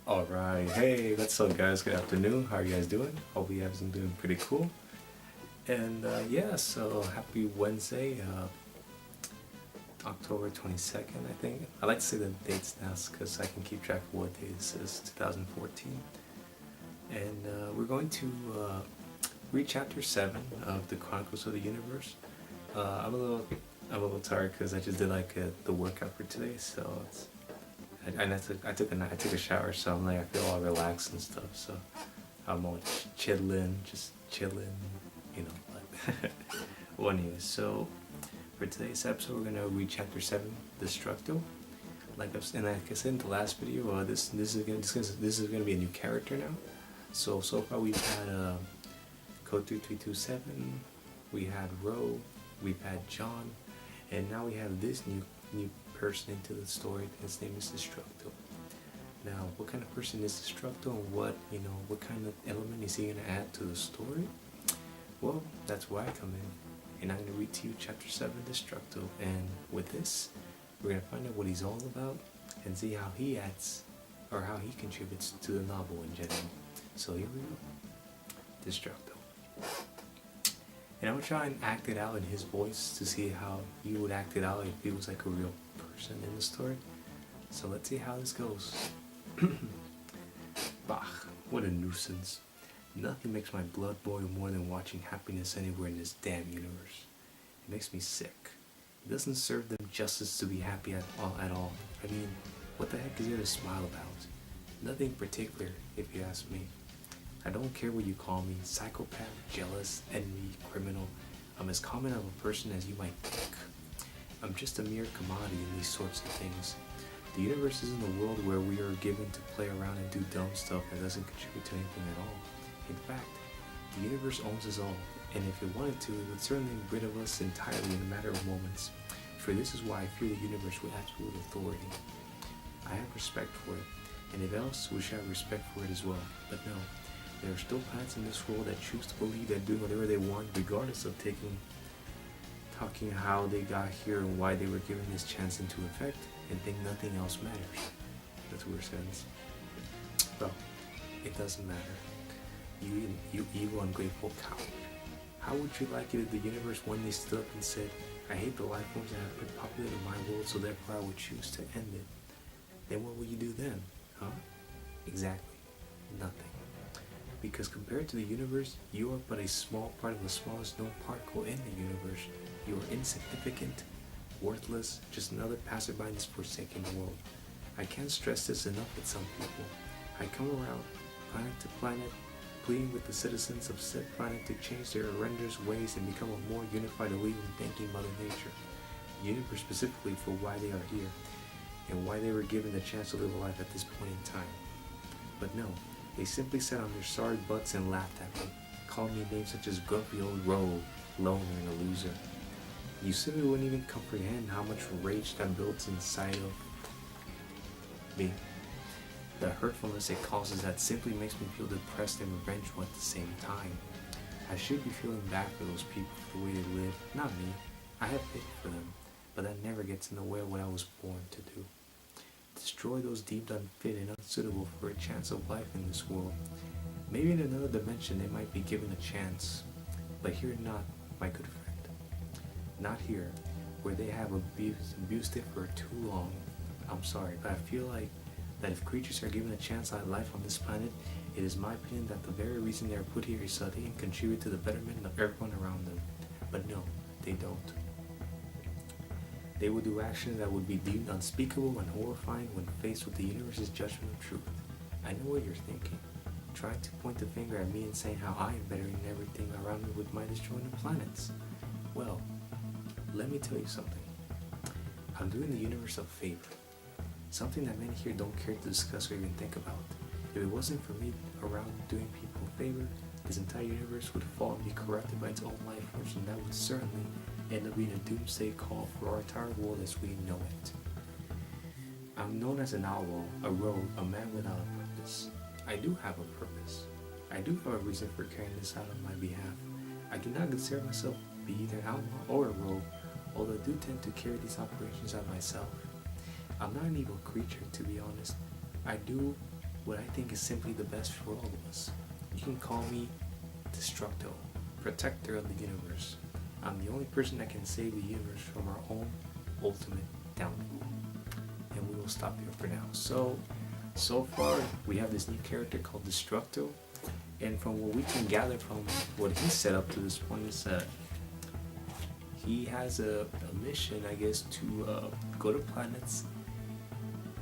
Alright, hey, what's up guys? Good afternoon. How are you guys doing? Hope you guys are doing pretty cool. And yeah, so happy Wednesday, October 22nd, I think. I like to say the dates now because I can keep track of what day this is, 2014. And we're going to read chapter 7 of the Chronicles of the Universe. I'm a little tired because I just did like the workout for today, so I took a shower, so I'm like I feel all relaxed and stuff. So I'm all just chilling, you know. But well, anyway, so for today's episode, we're gonna read chapter 7, Destructo. Like I said in the last video, this is gonna be a new character now. So far we've had Code 3327, we had Ro, we've had John, and now we have this new person into the story. His name is Destructo. Now, what kind of person is Destructo, and what kind of element is he gonna add to the story? Well, that's where I come in, and I'm gonna read to you chapter 7, Destructo. And with this, we're gonna find out what he's all about and see how he adds or how he contributes to the novel in general. So here we go, Destructo. And I'm gonna try and act it out in his voice to see how he would act it out if he was like a real person in the story. So let's see how this goes. Bah, what a nuisance. Nothing makes my blood boil more than watching happiness anywhere in this damn universe. It makes me sick. It doesn't serve them justice to be happy at all. I mean, what the heck is there to smile about? Nothing particular, if you ask me. I don't care what you call me, psychopath, jealous, enemy, criminal. I'm as common of a person as you might think. I'm just a mere commodity in these sorts of things. The universe isn't a world where we are given to play around and do dumb stuff that doesn't contribute to anything at all. In fact, the universe owns us all, and if it wanted to, it would certainly get rid of us entirely in a matter of moments. For this is why I fear the universe with absolute authority. I have respect for it, and if else, we should have respect for it as well. But no. There are still planets in this world that choose to believe they're doing whatever they want, regardless of talking how they got here and why they were given this chance into effect, and think nothing else matters. That's weird sense. Well, it doesn't matter. You evil, ungrateful coward. How would you like it if the universe one day stood up and said, I hate the life forms that have been populated my world, so therefore I would choose to end it? Then what will you do then? Huh? Exactly. Nothing. Because compared to the universe, you are but a small part of the smallest known particle in the universe. You are insignificant, worthless, just another passerby in this forsaken world. I can't stress this enough with some people. I come around, planet to planet, pleading with the citizens of said planet to change their horrendous ways and become a more unified, elite, and thinking Mother Nature. The universe specifically for why they are here, and why they were given the chance to live a life at this point in time. But no. They simply sat on their sorry butts and laughed at me, calling me names such as grumpy old rogue, loner, and a loser. You simply wouldn't even comprehend how much rage that builds inside of me. The hurtfulness it causes that simply makes me feel depressed and revengeful at the same time. I should be feeling bad for those people for the way they live, not me. I have pity for them, but that never gets in the way of what I was born to do. Destroy those deemed unfit and unsuitable for a chance of life in this world. Maybe in another dimension they might be given a chance, but here not, my good friend. Not here, where they have abused it for too long. I'm sorry, but I feel like that if creatures are given a chance at life on this planet, it is my opinion that the very reason they are put here is so they can contribute to the betterment of everyone around them. But no, they don't. They will do actions that would be deemed unspeakable and horrifying when faced with the universe's judgment of truth. I know what you're thinking, trying to point the finger at me and saying how I am bettering everything around me with my destroying the planets. Well, let me tell you something. I'm doing the universe a favor, something that many here don't care to discuss or even think about. If it wasn't for me around doing people a favor, this entire universe would fall and be corrupted by its own life force, and that would certainly end up being a doomsday call for our entire world as we know it. I'm known as an outlaw, a rogue, a man without a purpose. I do have a purpose. I do have a reason for carrying this out on my behalf. I do not consider myself to be either an outlaw or a rogue, although I do tend to carry these operations out myself. I'm not an evil creature, to be honest. I do what I think is simply the best for all of us. You can call me Destructo, protector of the universe. I'm the only person that can save the universe from our own ultimate downfall. And we will stop here for now. So far, we have this new character called Destructo, and from what we can gather from what he set up to this point is that he has a mission, I guess, to go to planets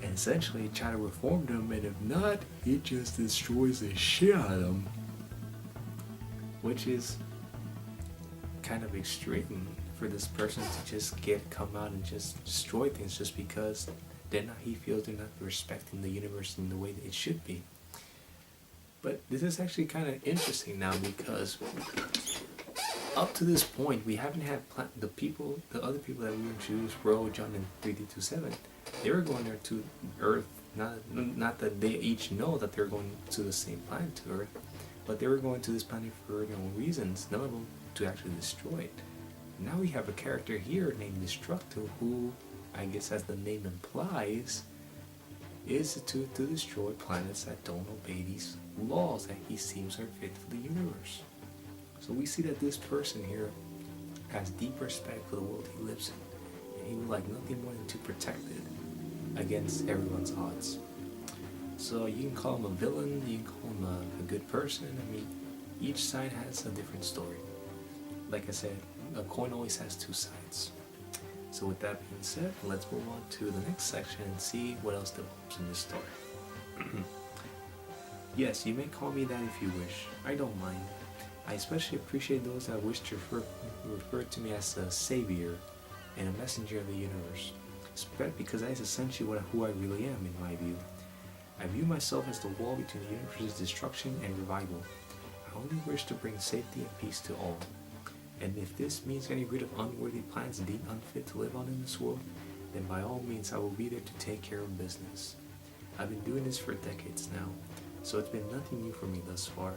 and essentially try to reform them, and if not, he just destroys the shit out of them. Which is kind of extreme for this person to just come out and just destroy things just because he feels they're not respecting the universe in the way that it should be. But this is actually kind of interesting now because up to this point we haven't had the other people that we introduced, Ro, John, and 3D27. They were going there to Earth, not that they each know that they're going to the same planet, to Earth, but they were going to this planet for their own reasons, none of them to actually destroy it. Now we have a character here named Destructo who, I guess as the name implies, is to destroy planets that don't obey these laws that he seems are fit for the universe. So we see that this person here has deep respect for the world he lives in, and he would like nothing more than to protect it against everyone's odds. So you can call him a villain, you can call him a good person. I mean, each side has a different story. Like I said, a coin always has two sides. So with that being said, let's move on to the next section and see what else develops in this story. Yes, you may call me that if you wish. I don't mind. I especially appreciate those that wish to refer to me as a savior and a messenger of the universe, because that is essentially who I really am in my view. I view myself as the wall between the universe's destruction and revival. I only wish to bring safety and peace to all. And if this means getting rid of unworthy planets deemed unfit to live on in this world, then by all means I will be there to take care of business. I've been doing this for decades now, so it's been nothing new for me thus far.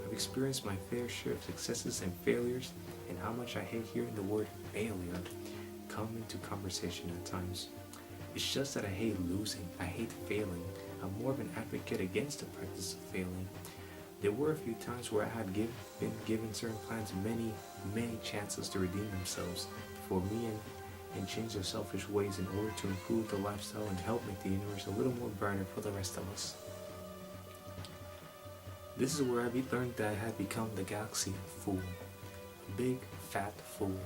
I've experienced my fair share of successes and failures, and how much I hate hearing the word failure come into conversation at times. It's just that I hate losing, I hate failing. I'm more of an advocate against the practice of failing. There were a few times where I had been given certain plans many chances to redeem themselves for me and change their selfish ways in order to improve the lifestyle and help make the universe a little more brighter for the rest of us. This is where I learned that I had become the galaxy fool. A big, fat fool.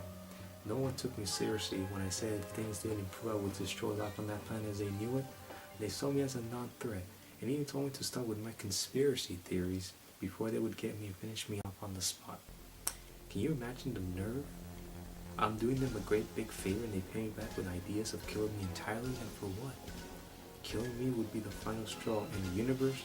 No one took me seriously when I said if things didn't improve I would destroy life on that planet as they knew it. They saw me as a non-threat, and even told me to start with my conspiracy theories before they would get me and finish me off on the spot. Can you imagine the nerve? I'm doing them a great big favor and they pay me back with ideas of killing me entirely, and for what? Killing me would be the final straw, and the universe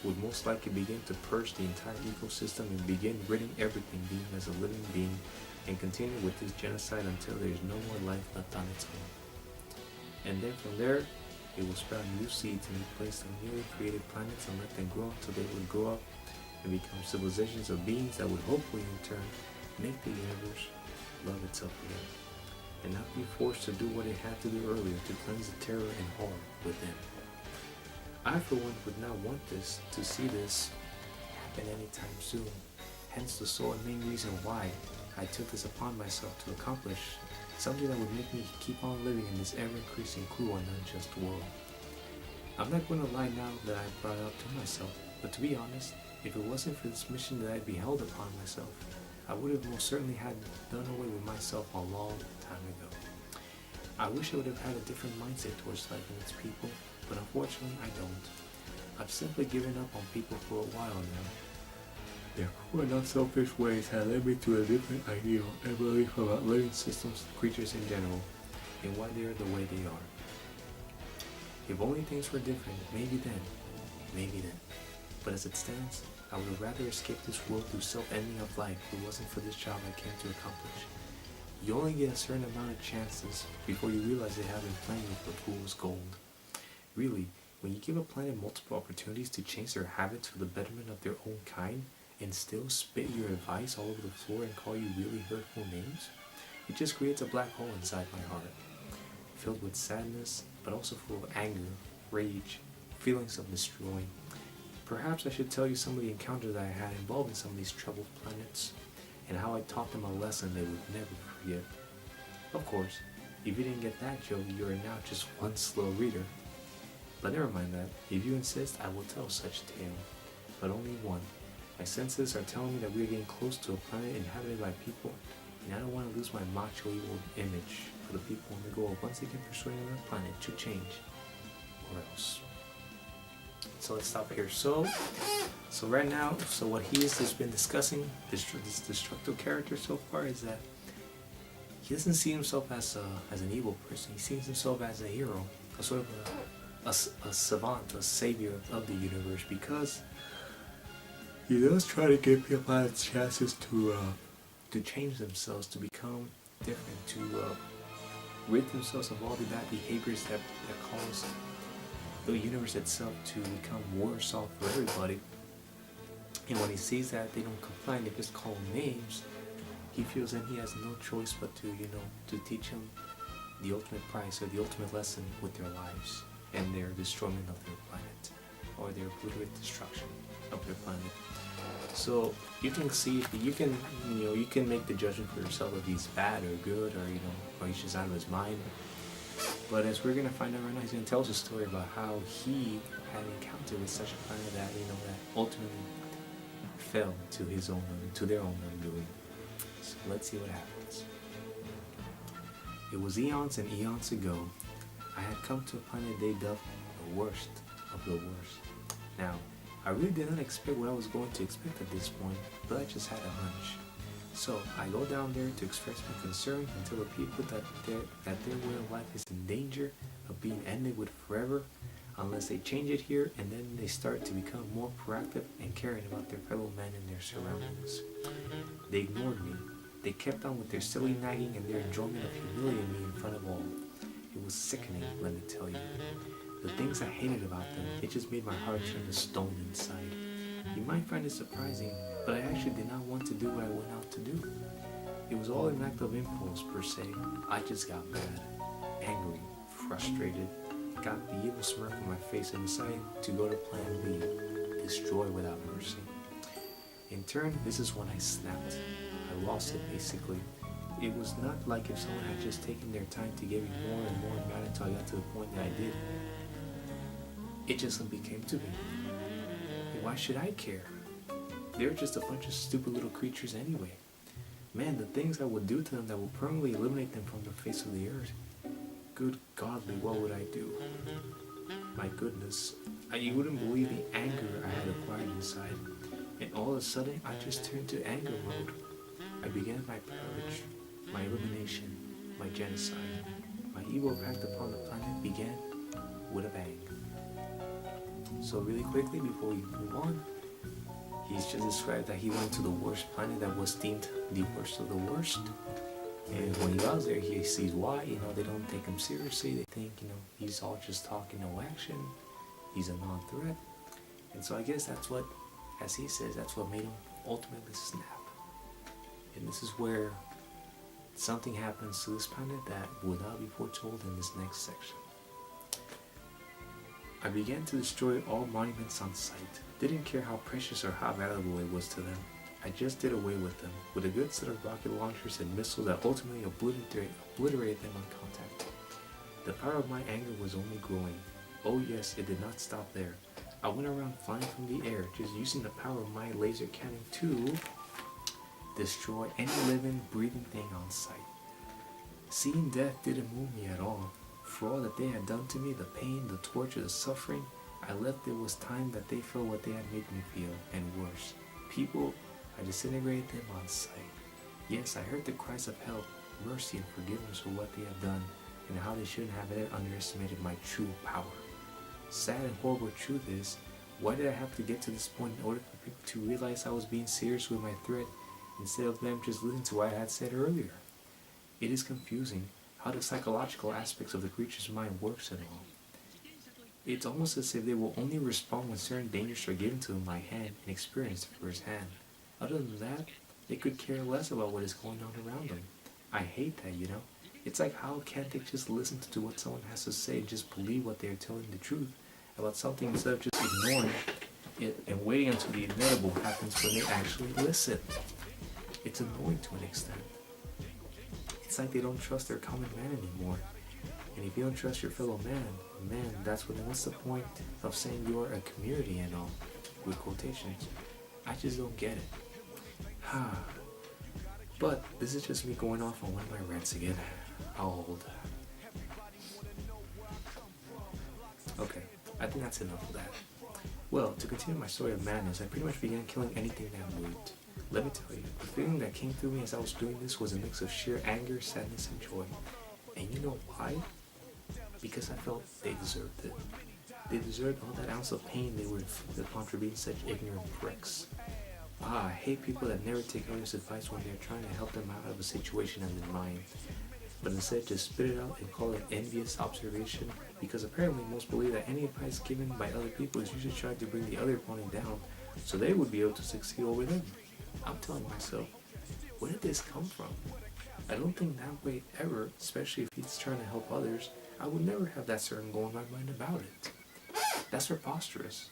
would most likely begin to purge the entire ecosystem and begin ridding everything being as a living being, and continue with this genocide until there is no more life left on its own. And then from there, it will sprout new seeds and be placed on newly created planets and let them grow until they would grow up and become civilizations of beings that would hopefully in turn make the universe love itself again, and not be forced to do what it had to do earlier to cleanse the terror and horror within. I for one would not want to see this happen anytime soon, hence the sole and main reason why I took this upon myself to accomplish something that would make me keep on living in this ever-increasing cruel and unjust world. I'm not going to lie now that I brought it up to myself, but to be honest, if it wasn't for this mission that I'd beheld upon myself, I would have most certainly had done away with myself a long time ago. I wish I would have had a different mindset towards life and its people, but unfortunately I don't. I've simply given up on people for a while now. Their cruel and unselfish ways have led me to a different ideal and belief about living systems, creatures in general, and why they are the way they are. If only things were different, maybe then. But as it stands, I would rather escape this world through self-ending of life if it wasn't for this job I came to accomplish. You only get a certain amount of chances before you realize they have been playing with the fool's gold. Really, when you give a planet multiple opportunities to change their habits for the betterment of their own kind, and still spit your advice all over the floor and call you really hurtful names, it just creates a black hole inside my heart, filled with sadness, but also full of anger, rage, feelings of destroying, Perhaps I should tell you some of the encounters that I had involving some of these troubled planets, and how I taught them a lesson they would never forget. Of course, if you didn't get that joke, you are now just one slow reader. But never mind that. If you insist, I will tell such tale. But only one. My senses are telling me that we are getting close to a planet inhabited by people, and I don't want to lose my macho evil image for the people on the goal of once again persuading their planet to change, or else. So let's stop here. So right now, what he has been discussing, this destructive character so far, is that he doesn't see himself as an evil person. He sees himself as a hero, a sort of a savant, a savior of the universe, because he does try to give people chances to change themselves, to become different, to rid themselves of all the bad behaviors that cause the universe itself to become worse off for everybody. And when he sees that they don't comply, they just call him names, he feels that he has no choice but to teach them the ultimate price or the ultimate lesson with their lives and their destroyment of their planet, or their obliterate destruction of their planet. So you can see, you can make the judgment for yourself if he's bad or good, or he's just out of his mind. But as we're gonna find out right now, he's gonna tell us a story about how he had an encounter with such a planet that that ultimately fell to their own undoing. So let's see what happens. It was eons and eons ago. I had come to a planet they dubbed the worst of the worst. Now, I really did not expect what I was going to expect at this point, but I just had a hunch. So I go down there to express my concern and tell the people that their way of life is in danger of being ended with forever unless they change it here, and then they start to become more proactive and caring about their fellow men and their surroundings. They ignored me. They kept on with their silly nagging and their enjoyment of humiliating me in front of all. It was sickening, let me tell you. The things I hated about them, it just made my heart turn to stone inside. You might find it surprising, but I actually did not want to do what I went out to do. It was all an act of impulse, per se. I just got mad, angry, frustrated, got the evil smirk on my face and decided to go to plan B, destroy without mercy. In turn, this is when I snapped. I lost it, basically. It was not like if someone had just taken their time to give me more and more mad until I got to the point that I did. It just simply came to me. Why should I care? They're just a bunch of stupid little creatures anyway. Man, the things I would do to them that would permanently eliminate them from the face of the earth. Good godly, what would I do? My goodness, you wouldn't believe the anger I had acquired inside. And all of a sudden, I just turned to anger mode. I began my purge, my elimination, my genocide. My evil impact upon the planet began with a bang. So really quickly, before we move on, he's just described that he went to the worst planet that was deemed the worst of the worst. And when he goes there, he sees why, they don't take him seriously. They think, he's all just talking, no action. He's a non-threat. And so I guess that's what, as he says, that's what made him ultimately snap. And this is where something happens to this planet that will not be foretold in this next section. I began to destroy all monuments on sight. Didn't care how precious or how valuable it was to them. I just did away with them, with a good set of rocket launchers and missiles that ultimately obliterated them on contact. The power of my anger was only growing. Oh yes, it did not stop there. I went around flying from the air, just using the power of my laser cannon to destroy any living, breathing thing on sight. Seeing death didn't move me at all. For all that they had done to me, the pain, the torture, the suffering, I left it was time that they felt what they had made me feel, and worse. People, I disintegrated them on sight. Yes, I heard the cries of help, mercy, and forgiveness for what they had done, and how they shouldn't have underestimated my true power. Sad and horrible truth is, why did I have to get to this point in order for people to realize I was being serious with my threat, instead of them just listening to what I had said earlier? It is confusing how the psychological aspects of the creature's mind works at all. It's almost as if they will only respond when certain dangers are given to them by hand and experienced firsthand. Other than that, they could care less about what is going on around them. I hate that, It's like, how can't they just listen to what someone has to say and just believe what they are telling the truth about something instead of just ignoring and waiting until the inevitable happens when they actually listen. It's annoying to an extent. It's like they don't trust their common man anymore. And if you don't trust your fellow man, that's when what's the point of saying you are a community and all, with quotations? I just don't get it. But this is just me going off on one of my rants again. I'll hold. Okay, I think that's enough of that. Well, to continue my story of madness, I pretty much began killing anything that moved. Let me tell you, the feeling that came through me as I was doing this was a mix of sheer anger, sadness, and joy. And you know why? Because I felt they deserved it. They deserved all that ounce of pain they were inflicted upon for being such ignorant pricks. I hate people that never take others' advice when they're trying to help them out of a situation as in mine, but instead just spit it out and call it envious observation, because apparently most believe that any advice given by other people is usually trying to bring the other opponent down so they would be able to succeed over them. I'm telling myself, where did this come from? I don't think that way ever, especially if he's trying to help others. I would never have that certain goal in my mind about it. That's preposterous.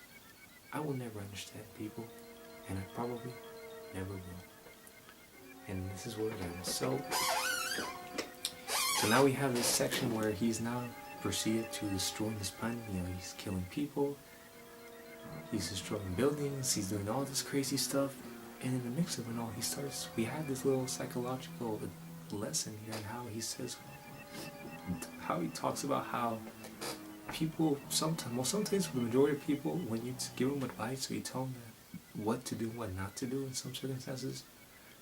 I will never understand people, and I probably never will. And this is where it ends. So now we have this section where he's now proceeded to destroy his planet. You know, he's killing people, he's destroying buildings, he's doing all this crazy stuff. And in the mix of it all, we have this little psychological lesson here and how he talks about how people sometimes for the majority of people, when you give them advice or you tell them what to do and what not to do in some circumstances,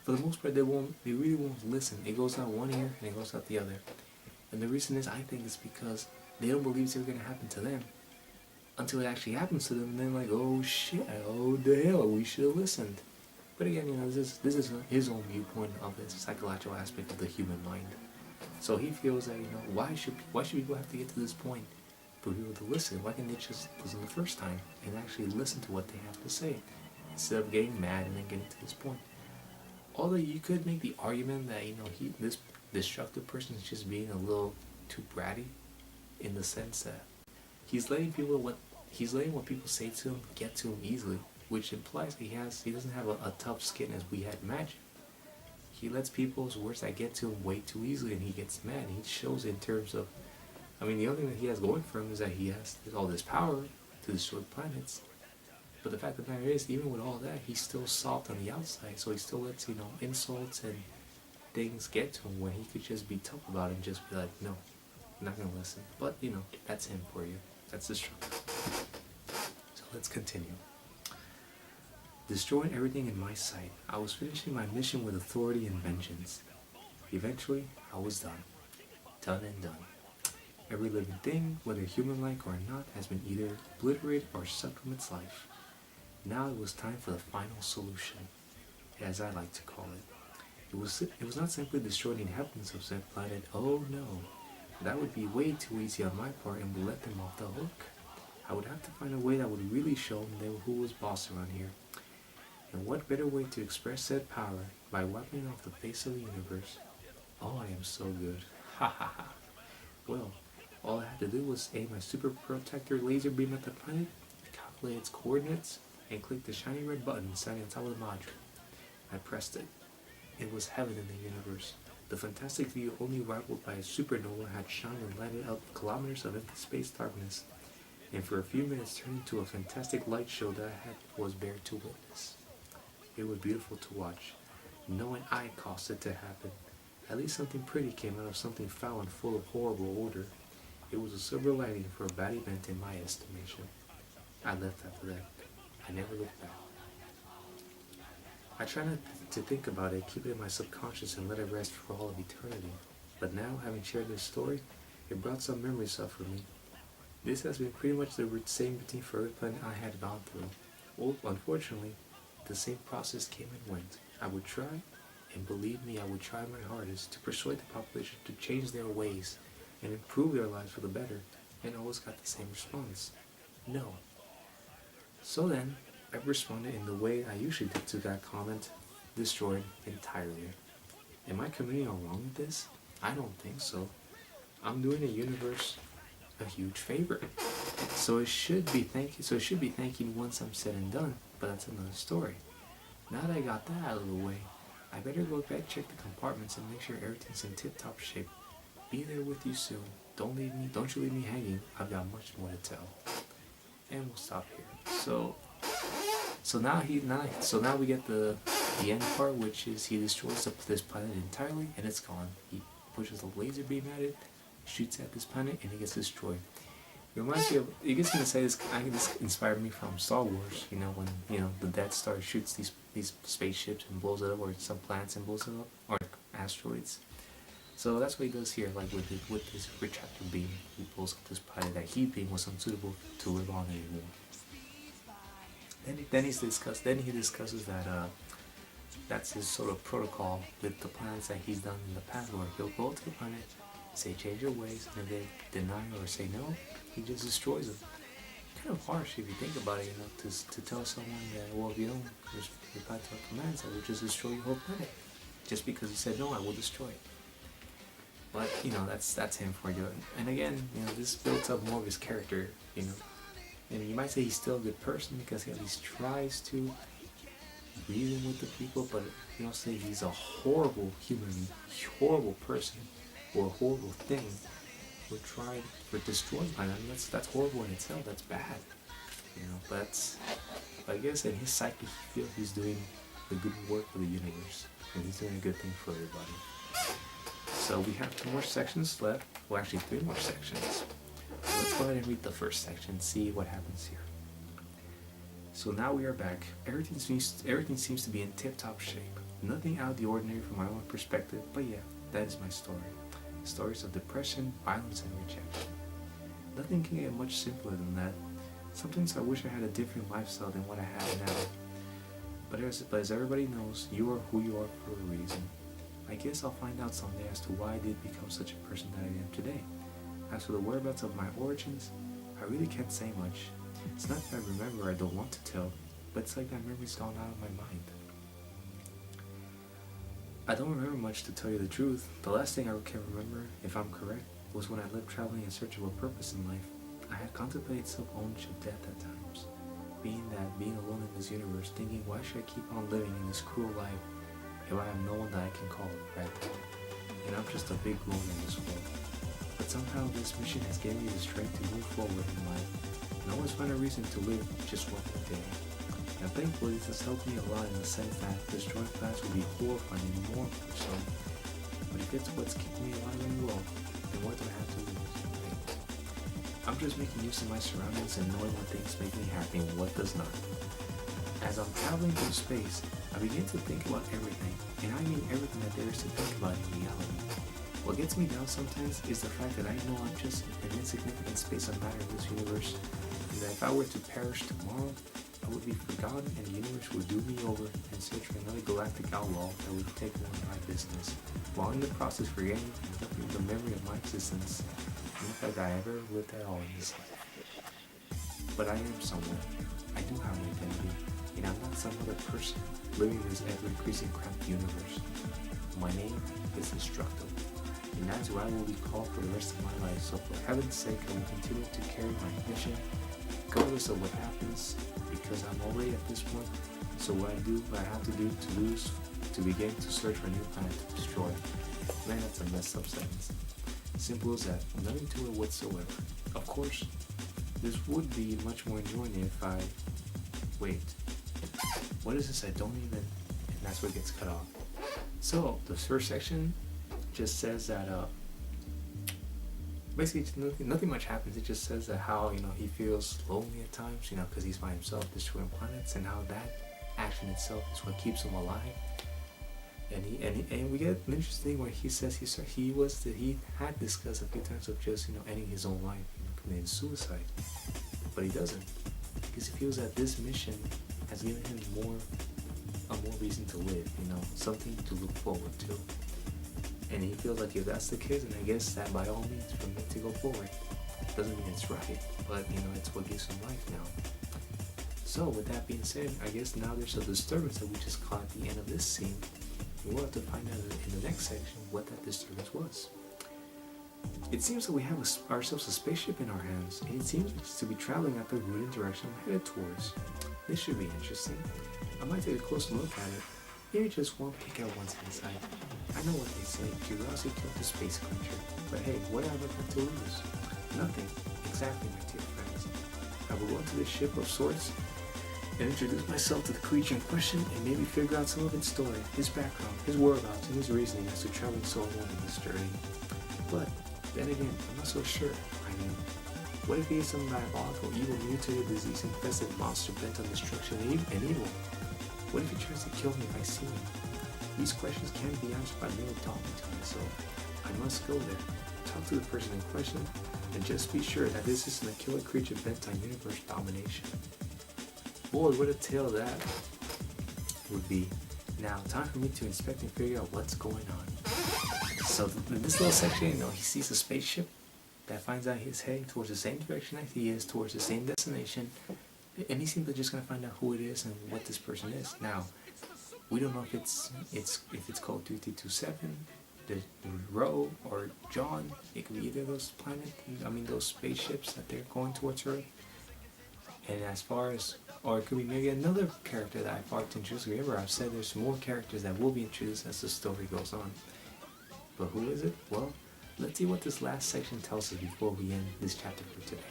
for the most part they really won't listen. It goes out one ear and it goes out the other. And the reason is, I think it's because they don't believe it's ever going to happen to them until it actually happens to them, and then like, oh shit, oh the hell, we should have listened. But again, you know, this is his own viewpoint of the psychological aspect of the human mind. So he feels that, you know, why should people have to get to this point for people to listen? Why can't they just listen the first time and actually listen to what they have to say instead of getting mad and then getting to this point? Although you could make the argument that, you know, this destructive person is just being a little too bratty, in the sense that he's letting what people say to him get to him easily, which implies he doesn't have a tough skin as we had imagined. He lets people's words that get to him way too easily, and he gets mad. He shows it in terms of, I mean, the only thing that he has going for him is that he has all this power to destroy planets. But the fact of the matter is, even with all that, he's still soft on the outside, so he still lets, you know, insults and things get to him when he could just be tough about it and just be like, no, I'm not going to listen. But, you know, that's him for you. That's the struggle. So let's continue. Destroying everything in my sight, I was finishing my mission with authority and vengeance. Eventually, I was done. Done and done. Every living thing, whether human-like or not, has been either obliterated or sucked from its life. Now it was time for the final solution, as I like to call it. It was not simply destroying the inhabitants of said planet. Oh no, that would be way too easy on my part and would let them off the hook. I would have to find a way that would really show them who was boss around here. And what better way to express said power by wiping it off the face of the universe? Oh, I am so good. Ha ha ha. Well, all I had to do was aim my super protector laser beam at the planet, calculate its coordinates, and click the shiny red button standing on top of the module. I pressed it. It was heaven in the universe. The fantastic view, only rivaled by a supernova, had shined and lighted up kilometers of empty space darkness, and for a few minutes turned into a fantastic light show that was bare to witness. It was beautiful to watch. No eye caused it to happen. At least something pretty came out of something foul and full of horrible odor. It was a silver lining for a bad event in my estimation. I left after that. I never looked back. I try not to think about it, keep it in my subconscious and let it rest for all of eternity. But now, having shared this story, it brought some memories up for me. This has been pretty much the same routine for every planet I had gone through. Well, unfortunately, the same process came and went. I would try, and believe me, I would try my hardest to persuade the population to change their ways and improve their lives for the better, and always got the same response: no. So then, I responded in the way I usually did to that comment: destroyed entirely. Am I committing a wrong with this? I don't think so. I'm doing the universe a huge favor. So it should be thanking once I'm said and done, but that's another story. Now that I got that out of the way, I better go back, check the compartments, and make sure everything's in tip-top shape. Be there with you soon. Don't you leave me hanging. I've got much more to tell. And we'll stop here. So now we get the end part, which is he destroys this planet entirely, and it's gone. He pushes a laser beam at it, shoots at this planet, and it gets destroyed. It reminds me of, you guys gonna say this, this inspired me from Star Wars, when, the Death Star shoots these spaceships and blows it up, or some planets and blows it up, or asteroids. So that's what he does here, like with this retractor beam. He blows up this planet that he being was unsuitable to live on anymore. Then he discusses that that's his sort of protocol with the planets that he's done in the past, where he'll go to the planet, say change your ways, and if they deny or say no, he just destroys them. Kind of harsh if you think about it, to tell someone that, well, if you don't reply to our commands, I will just destroy your whole planet. Just because he said no, I will destroy it. But that's him for you. And again, this builds up more of his character. And you might say he's still a good person because he at least tries to reason with the people, but you don't say he's a horrible human, horrible person, or a horrible thing for destroying my life. That's horrible in itself. That's bad. But I guess in his psyche, he feels he's doing the good work for the universe, and he's doing a good thing for everybody. So we have 2 more sections left. Well, actually 3 more sections. So let's go ahead and read the first section and see what happens here. So now we are back. Everything seems to be in tip-top shape. Nothing out of the ordinary from my own perspective, but yeah, that is my story. Stories of depression, violence, and rejection. Nothing can get much simpler than that. Sometimes I wish I had a different lifestyle than what I have now. But as everybody knows, you are who you are for a reason. I guess I'll find out someday as to why I did become such a person that I am today. As for the whereabouts of my origins, I really can't say much. It's not that I remember I don't want to tell, but it's like that memory's gone out of my mind. I don't remember much, to tell you the truth. The last thing I can remember, if I'm correct, was when I lived traveling in search of a purpose in life. I had contemplated self-ownership death at times. Being alone in this universe, thinking why should I keep on living in this cruel life if I have no one that I can call a friend? And I'm just a big loner in this world. But somehow this mission has given me the strength to move forward in life, and always find a reason to live just one more day. And thankfully this has helped me a lot in the sense that destroying planets will be horrifying and more so. But if it's what's keeping me alive and well, then what do I have to lose? I'm just making use of my surroundings and knowing what things make me happy and what does not. As I'm traveling through space, I begin to think about everything, and I mean everything that there is to think about in reality. What gets me down sometimes is the fact that I know I'm just an insignificant space of matter in this universe, and that if I were to perish tomorrow, I would be forgotten and the universe would do me over and search for another galactic outlaw that would take over my business, while in the process forgetting the memory of my existence, and the fact that I ever lived at all in this life. But I am someone. I do have an identity, and I'm not some other person living in this ever-increasing cramped universe. My name is Destructible, and that's who I will be called for the rest of my life, so for heaven's sake I will continue to carry my mission, regardless of what happens, because I'm already at this point, so what I have to do to begin to search for a new planet to destroy. Man, that's a messed up sentence. Simple as that, nothing to it whatsoever. Of course, this would be much more enjoying if I... Wait, what is this? I don't even... And that's where it gets cut off. So, the first section just says that, basically nothing much happens. It just says that how, he feels lonely at times, because he's by himself destroying planets, and how that action itself is what keeps him alive. And we get an interesting where he says he had discussed a few times of just, ending his own life, committing suicide. But he doesn't, because he feels that this mission has given him more reason to live, something to look forward to. And he feels like if that's the case, then I guess that by all means for me to go forward. Doesn't mean it's right, but it's what gives him life now. So with that being said, I guess now there's a disturbance that we just caught at the end of this scene. And we'll have to find out in the next section what that disturbance was. It seems that we have ourselves a spaceship in our hands, and it seems to be traveling at the route and direction I'm headed towards. This should be interesting. I might take a closer look at it. Maybe just one peek at what's inside. I know what they say, curiosity killed the space creature. But hey, what have I got to lose? Nothing. Exactly, my dear friends. I will go into this ship of sorts and introduce myself to the creature in question and maybe figure out some of its story, his background, his whereabouts, and his reasoning as to traveling so alone in this journey. But then again, I'm not so sure. I mean, what if he is some diabolical, evil, mutated, disease-infested monster bent on destruction and evil? What if he tries to kill me if I see him? These questions can't be answered by merely talking to him, so I must go there, talk to the person in question, and just be sure that this isn't a killer creature bent on universe domination. Boy, what a tale that would be. Now, time for me to inspect and figure out what's going on. So in this little section, he sees a spaceship that finds out he's heading towards the same direction that he is, towards the same destination, and he seems like just gonna find out who it is and what this person is. Now, we don't know if it's called 3327, the Ro, or John. It could be either of those those spaceships that they're going towards Earth. And as far as, or it could be maybe another character that I thought to introduce. Remember, I've said there's more characters that will be introduced as the story goes on. But who is it? Well, let's see what this last section tells us before we end this chapter for today.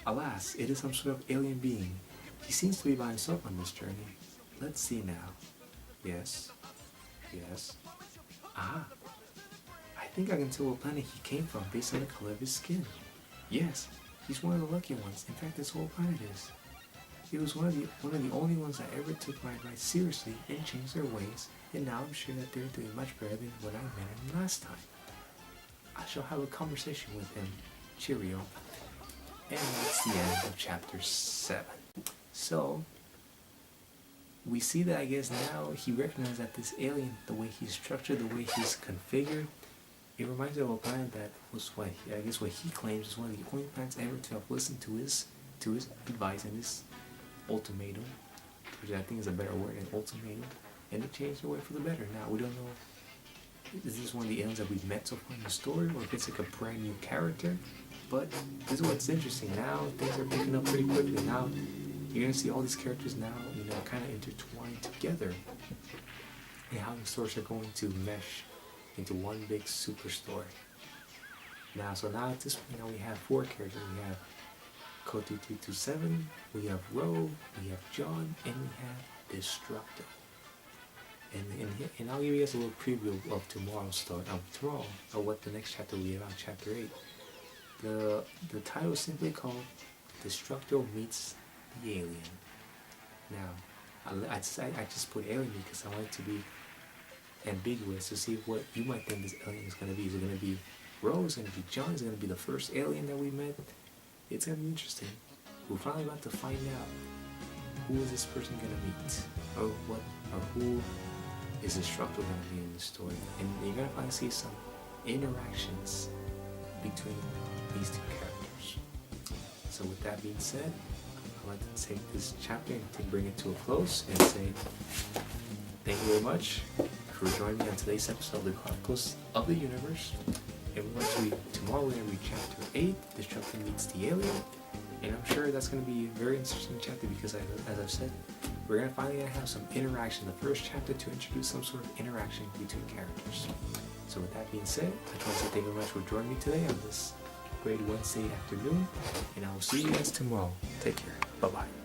Alas, it is some sort of alien being. He seems to be by himself on this journey. Let's see now. Yes. Yes. Ah. I think I can tell what planet he came from based on the color of his skin. Yes, he's one of the lucky ones. In fact, this whole planet is. He was one of the only ones that ever took my advice seriously and changed their ways, and now I'm sure that they're doing much better than when I met him last time. I shall have a conversation with him. Cheerio. And that's the end of chapter 7. So, we see that I guess now he recognizes that this alien, the way he's structured, the way he's configured, it reminds me of a planet that was what he claims is one of the only planets ever to have listened to his advice and his ultimatum, which I think is a better word than ultimatum, and it changed the way for the better. Now, we don't know, is this one of the aliens that we've met so far in the story, or if it's like a brand new character, but this is what's interesting. Now, things are picking up pretty quickly. Now, you're going to see all these characters now, kind of intertwined together, and how the stories are going to mesh into one big super story. Now, at this point, we have 4 characters. We have Code 3327, we have Ro, we have John, and we have Destructo. And I'll give you guys a little preview of tomorrow's or what the next chapter will be about, chapter 8. The title is simply called Destructo Meets the Alien. Now, I just put alien because I want it to be ambiguous to see what you might think this alien is going to be. Is it going to be Ro? Is it going to be John? Is it going to be the first alien that we met? It's going to be interesting. We're finally about to find out who is this person going to meet, or who is Destructo going to be in the story. And you're going to finally see some interactions between these 2 characters. So with that being said, I'd like to take this chapter and to bring it to a close and say thank you very much for joining me on today's episode of the Chronicles of the Universe. And tomorrow we're going to read chapter 8, Destructo Meets the Alien. And I'm sure that's going to be a very interesting chapter because, as I've said, we're going to finally have some interaction. The first chapter to introduce some sort of interaction between characters. So with that being said, I just want to say thank you very much for joining me today on this great Wednesday afternoon. And I will see you guys tomorrow. Take care. Bye-bye.